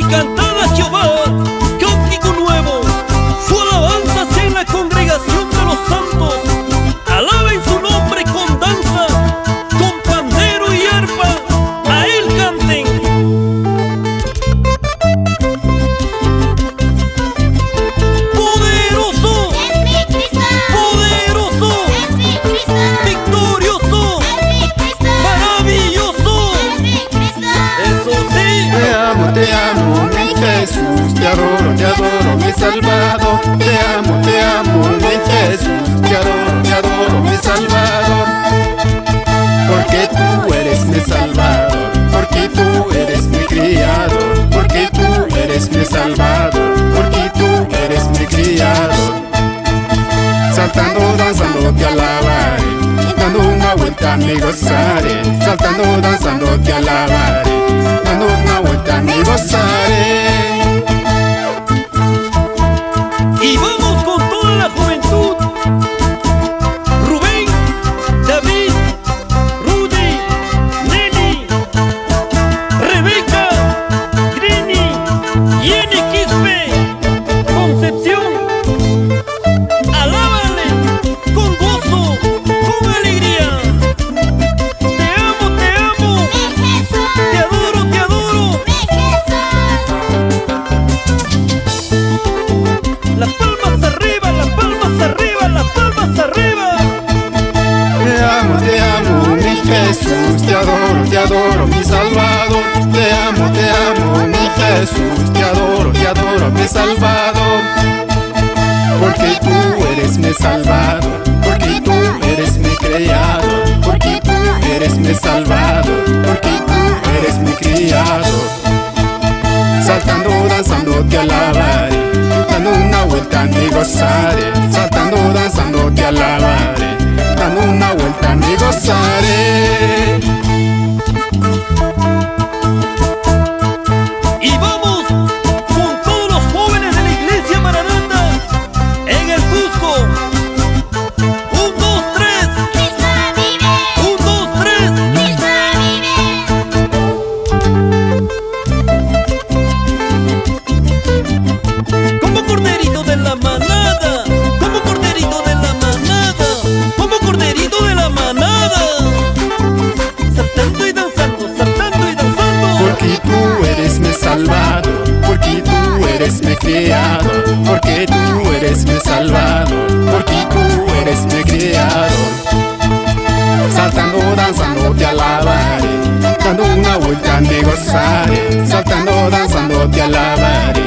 cantad a Jehová cántico nuevo, su alabanza sea en la congregación de los santos. Alaben su nombre con danza, con pandero y arpa, a él canten. Poderoso es mi Cristo, poderoso, es mi Cristo, victorioso, es mi Cristo, maravilloso. es mi Cristo. Eso sí, te amo, mi Jesús, te adoro, mi Salvador. Te amo, mi Jesús, te adoro, mi Salvador. Porque tú eres mi Salvador, porque tú eres mi Criador, porque tú eres mi Salvador, porque tú eres mi Criador. Saltando, danzando, te alabaré, dando una vuelta me gozaré. Saltando, danzando, te alabaré, dando una vuelta me gozaré. y vamos con toda la juventud. Rubén, David, Rudy, Nelly, Rebeca, Grini, Jenny Quispe, Concepción. Alábale con gozo, con alegría. Te amo, Mi Jesús, te adoro, te adoro. mi Jesús. Las palmas arriba, las palmas arriba, las palmas arriba. Te amo, mi Jesús, te adoro, mi Salvador. Te amo, mi Jesús, te adoro, mi Salvador. Porque tú eres mi Salvador, porque tú eres mi Creador, porque tú eres mi Salvador, porque tú eres mi Criador. Saltando, danzando, te alabaré, dando una vuelta me gozaré. Saltando, danzando, te alabaré, dando una vuelta me gozaré. Y vamos con todos los jóvenes de la iglesia Maranata en el Cusco. 1, 2, 3, Cristo vive, 1, 2, 3. Cristo vive. Como corderito de la manada, como corderito de la manada, como corderito de la manada. Saltando y danzando, saltando y danzando. Porque tú eres mi Salvador, porque tú eres mi Criador, porque tú eres mi Salvador, porque tú eres mi Criador. Saltando, danzando, te alabaré, dando una vuelta me gozaré. Saltando, danzando, te alabaré,